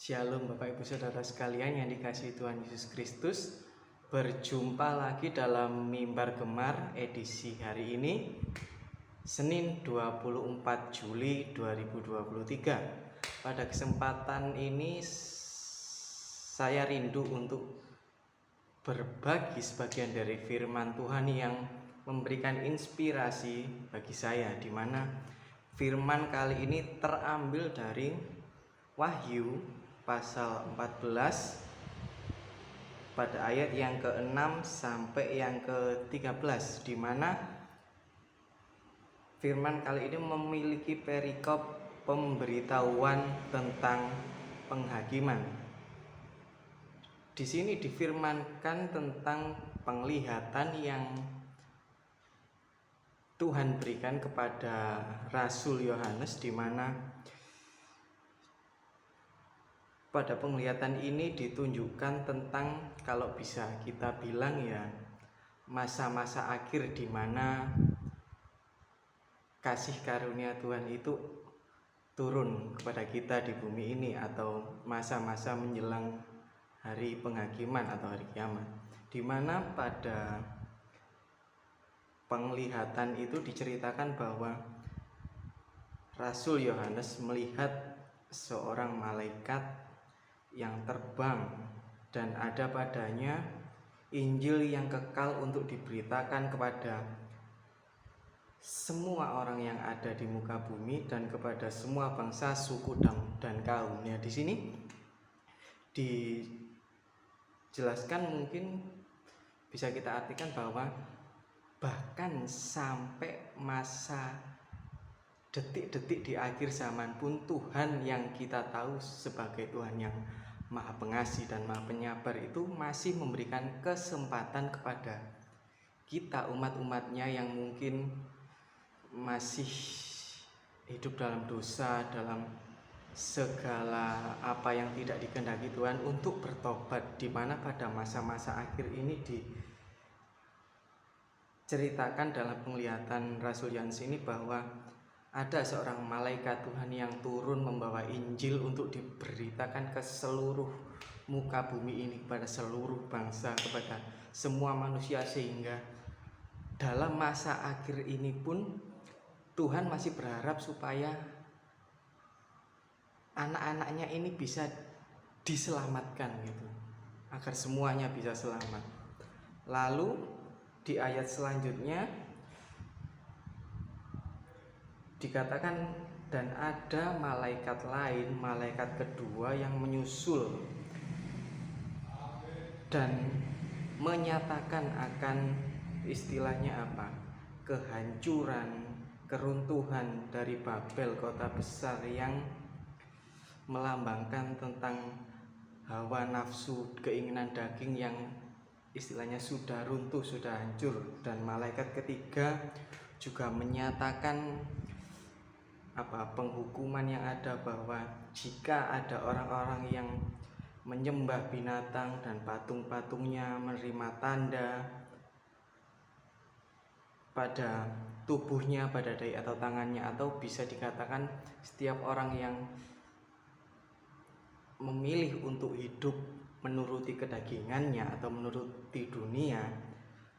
Shalom Bapak Ibu Saudara sekalian yang dikasihi Tuhan Yesus Kristus. Berjumpa lagi dalam Mimbar Gemar edisi hari ini, Senin 24 Juli 2023. Pada kesempatan ini saya rindu untuk berbagi sebagian dari firman Tuhan yang memberikan inspirasi bagi saya, di mana firman kali ini terambil dari Wahyu pasal 14 pada ayat yang ke-6 sampai yang ke-13, di mana firman kali ini memiliki perikop pemberitahuan tentang penghakiman. Di sini difirmankan tentang penglihatan yang Tuhan berikan kepada Rasul Yohanes, di mana pada penglihatan ini ditunjukkan tentang, kalau bisa kita bilang ya, masa-masa akhir di mana kasih karunia Tuhan itu turun kepada kita di bumi ini, atau masa-masa menjelang hari penghakiman atau hari kiamat, di mana pada penglihatan itu diceritakan bahwa Rasul Yohanes melihat seorang malaikat yang terbang, dan ada padanya Injil yang kekal untuk diberitakan kepada semua orang yang ada di muka bumi dan kepada semua bangsa, suku, dan kaum. Ya, di sini dijelaskan, mungkin bisa kita artikan bahwa bahkan sampai masa detik-detik di akhir zaman pun, Tuhan yang kita tahu sebagai Tuhan yang Maha Pengasih dan Maha Penyabar itu masih memberikan kesempatan kepada kita, umat-umatnya yang mungkin masih hidup dalam dosa, dalam segala apa yang tidak dikehendaki Tuhan, untuk bertobat, di mana pada masa-masa akhir ini diceritakan dalam penglihatan Rasul Yohanes ini bahwa ada seorang malaikat Tuhan yang turun membawa Injil untuk diberitakan ke seluruh muka bumi ini, kepada seluruh bangsa, kepada semua manusia, sehingga dalam masa akhir ini pun Tuhan masih berharap supaya anak-anaknya ini bisa diselamatkan gitu, agar semuanya bisa selamat. Lalu di ayat selanjutnya dikatakan, dan ada malaikat lain, malaikat kedua yang menyusul dan menyatakan akan, istilahnya apa, kehancuran, keruntuhan dari Babel, kota besar yang melambangkan tentang hawa nafsu, keinginan daging yang istilahnya sudah runtuh, sudah hancur. Dan malaikat ketiga juga menyatakan penghukuman yang ada, bahwa jika ada orang-orang yang menyembah binatang dan patung-patungnya, menerima tanda pada tubuhnya, pada dahi atau tangannya, atau bisa dikatakan setiap orang yang memilih untuk hidup menuruti kedagingannya atau menuruti dunia,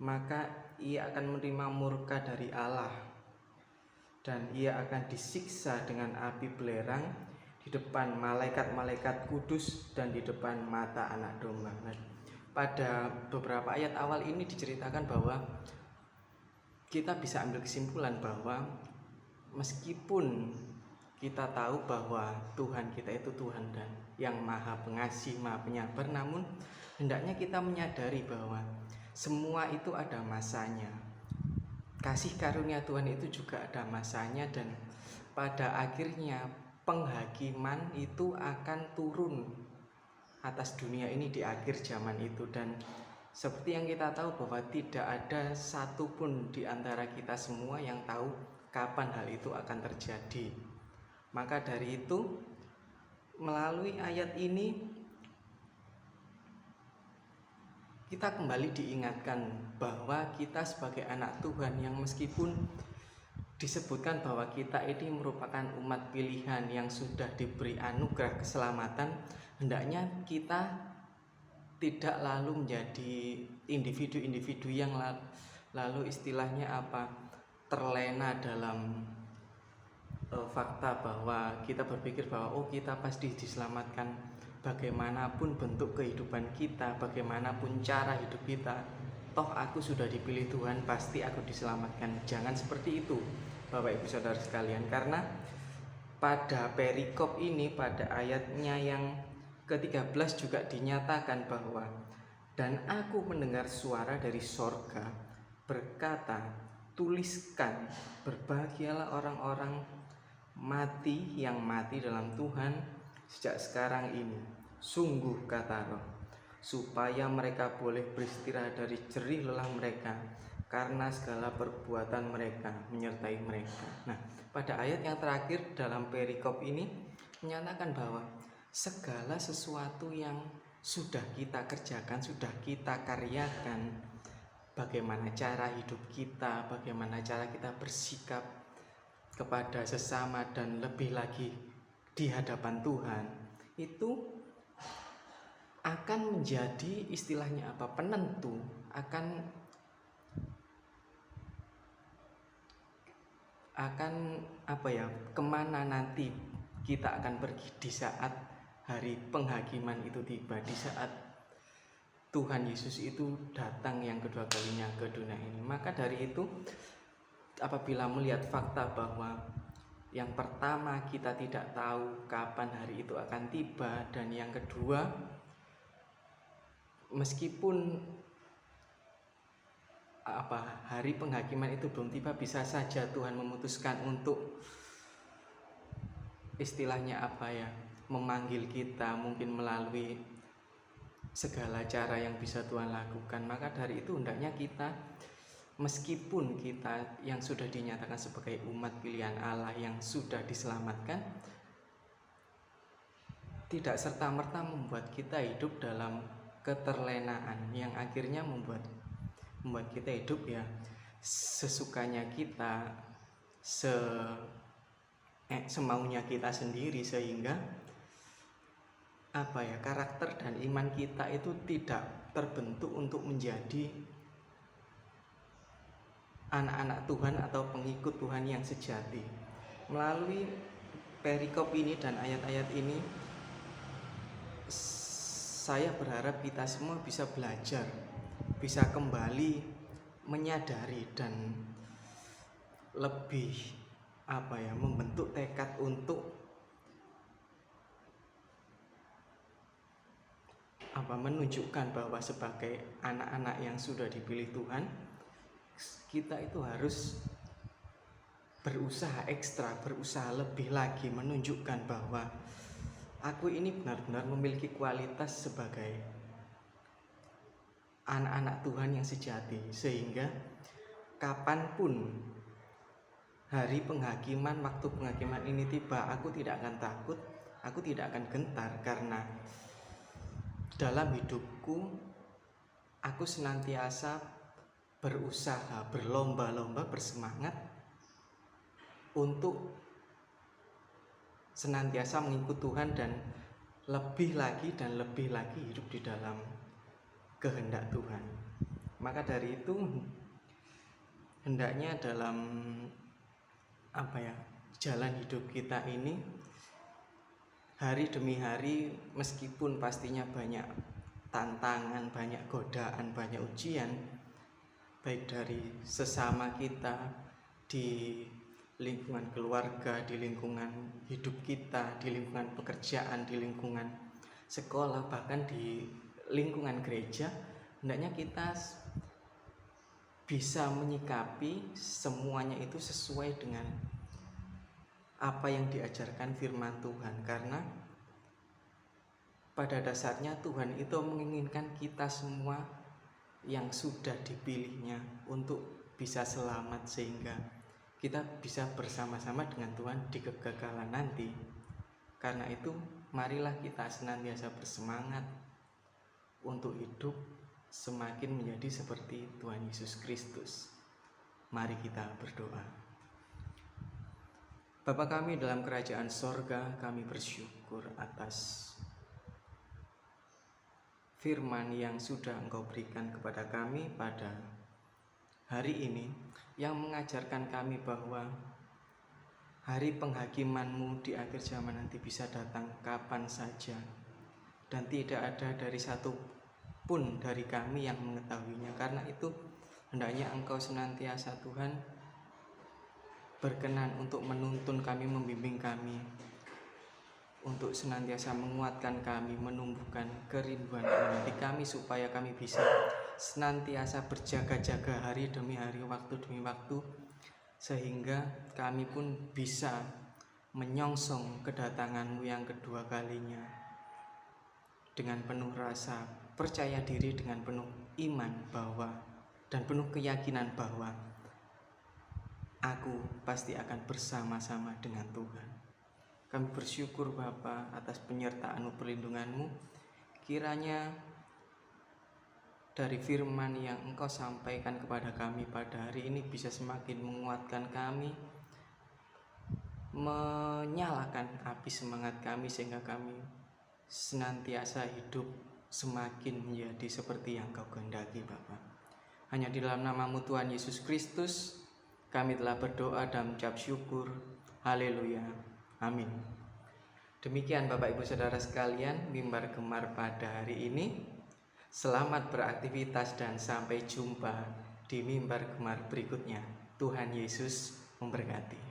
maka ia akan menerima murka dari Allah, dan ia akan disiksa dengan api belerang di depan malaikat-malaikat kudus dan di depan mata Anak Domba. Nah, pada beberapa ayat awal ini diceritakan bahwa kita bisa ambil kesimpulan bahwa meskipun kita tahu bahwa Tuhan kita itu Tuhan dan yang Maha Pengasih, Maha Penyabar, namun hendaknya kita menyadari bahwa semua itu ada masanya. Kasih karunia Tuhan itu juga ada masanya, dan pada akhirnya penghakiman itu akan turun atas dunia ini di akhir zaman itu. Dan seperti yang kita tahu bahwa tidak ada satupun di antara kita semua yang tahu kapan hal itu akan terjadi. Maka dari itu, melalui ayat ini kita kembali diingatkan bahwa kita sebagai anak Tuhan yang meskipun disebutkan bahwa kita ini merupakan umat pilihan yang sudah diberi anugerah keselamatan, hendaknya kita tidak lalu menjadi individu-individu yang lalu istilahnya terlena dalam fakta bahwa kita berpikir bahwa kita pasti diselamatkan bagaimanapun bentuk kehidupan kita, bagaimanapun cara hidup kita, toh aku sudah dipilih Tuhan, pasti aku diselamatkan. Jangan seperti itu Bapak Ibu Saudara sekalian, karena pada perikop ini, pada ayatnya yang ke-13 juga dinyatakan bahwa dan aku mendengar suara dari sorga berkata, tuliskan, berbahagialah orang-orang mati yang mati dalam Tuhan sejak sekarang ini, sungguh kata Roh, supaya mereka boleh beristirahat dari jerih lelah mereka, karena segala perbuatan mereka menyertai mereka. Nah, pada ayat yang terakhir dalam perikop ini menyatakan bahwa segala sesuatu yang sudah kita kerjakan, sudah kita karyakan, bagaimana cara hidup kita, bagaimana cara kita bersikap kepada sesama dan lebih lagi di hadapan Tuhan, itu akan menjadi istilahnya penentu, akan kemana nanti kita akan pergi di saat hari penghakiman itu tiba, di saat Tuhan Yesus itu datang yang kedua kalinya ke dunia ini. Maka dari itu, apabila melihat fakta bahwa yang pertama kita tidak tahu kapan hari itu akan tiba, dan yang kedua meskipun hari penghakiman itu belum tiba, bisa saja Tuhan memutuskan untuk istilahnya memanggil kita, mungkin melalui segala cara yang bisa Tuhan lakukan. Maka dari itu hendaknya kita, meskipun kita yang sudah dinyatakan sebagai umat pilihan Allah yang sudah diselamatkan, tidak serta-merta membuat kita hidup dalam keterlenaan yang akhirnya membuat kita hidup sesukanya kita, semaunya kita sendiri, sehingga karakter dan iman kita itu tidak terbentuk untuk menjadi anak-anak Tuhan atau pengikut Tuhan yang sejati. Melalui perikop ini dan ayat-ayat ini, saya berharap kita semua bisa belajar, bisa kembali menyadari dan lebih membentuk tekad untuk menunjukkan bahwa sebagai anak-anak yang sudah dipilih Tuhan, kita itu harus berusaha ekstra, berusaha lebih lagi, menunjukkan bahwa aku ini benar-benar memiliki kualitas sebagai anak-anak Tuhan yang sejati, sehingga kapanpun hari penghakiman, waktu penghakiman ini tiba, aku tidak akan takut, aku tidak akan gentar, karena dalam hidupku aku senantiasa berusaha, berlomba-lomba, bersemangat untuk senantiasa mengikut Tuhan dan lebih lagi dan lebih lagi hidup di dalam kehendak Tuhan. Maka dari itu hendaknya dalam jalan hidup kita ini, hari demi hari, meskipun pastinya banyak tantangan, banyak godaan, banyak ujian, baik dari sesama kita, di lingkungan keluarga, di lingkungan hidup kita, di lingkungan pekerjaan, di lingkungan sekolah, bahkan di lingkungan gereja, hendaknya kita bisa menyikapi semuanya itu sesuai dengan apa yang diajarkan firman Tuhan, karena pada dasarnya Tuhan itu menginginkan kita semua yang sudah dipilihnya untuk bisa selamat, sehingga kita bisa bersama-sama dengan Tuhan di kekekalan nanti. Karena itu marilah kita senantiasa bersemangat untuk hidup semakin menjadi seperti Tuhan Yesus Kristus. Mari kita berdoa. Bapa kami dalam kerajaan sorga, kami bersyukur atas firman yang sudah Engkau berikan kepada kami pada hari ini, yang mengajarkan kami bahwa hari penghakiman-Mu di akhir zaman nanti bisa datang kapan saja, dan tidak ada dari satu pun dari kami yang mengetahuinya. Karena itu hendaknya Engkau senantiasa Tuhan berkenan untuk menuntun kami, membimbing kami, untuk senantiasa menguatkan kami, menumbuhkan kerinduan dalam hati kami, supaya kami bisa senantiasa berjaga-jaga hari demi hari, waktu demi waktu, sehingga kami pun bisa menyongsong kedatangan-Mu yang kedua kalinya dengan penuh rasa percaya diri, dengan penuh iman bahwa dan penuh keyakinan bahwa aku pasti akan bersama-sama dengan Tuhan. Kami bersyukur Bapa atas penyertaan-Mu, perlindungan-Mu. Kiranya dari firman yang Engkau sampaikan kepada kami pada hari ini bisa semakin menguatkan kami, menyalakan api semangat kami, sehingga kami senantiasa hidup semakin menjadi seperti yang Kau kehendaki Bapa. Hanya di dalam nama-Mu Tuhan Yesus Kristus kami telah berdoa dan mengucap syukur. Haleluya. Amin. Demikian Bapak Ibu Saudara sekalian, mimbar gemar pada hari ini. Selamat beraktivitas dan sampai jumpa di mimbar gemar berikutnya. Tuhan Yesus memberkati.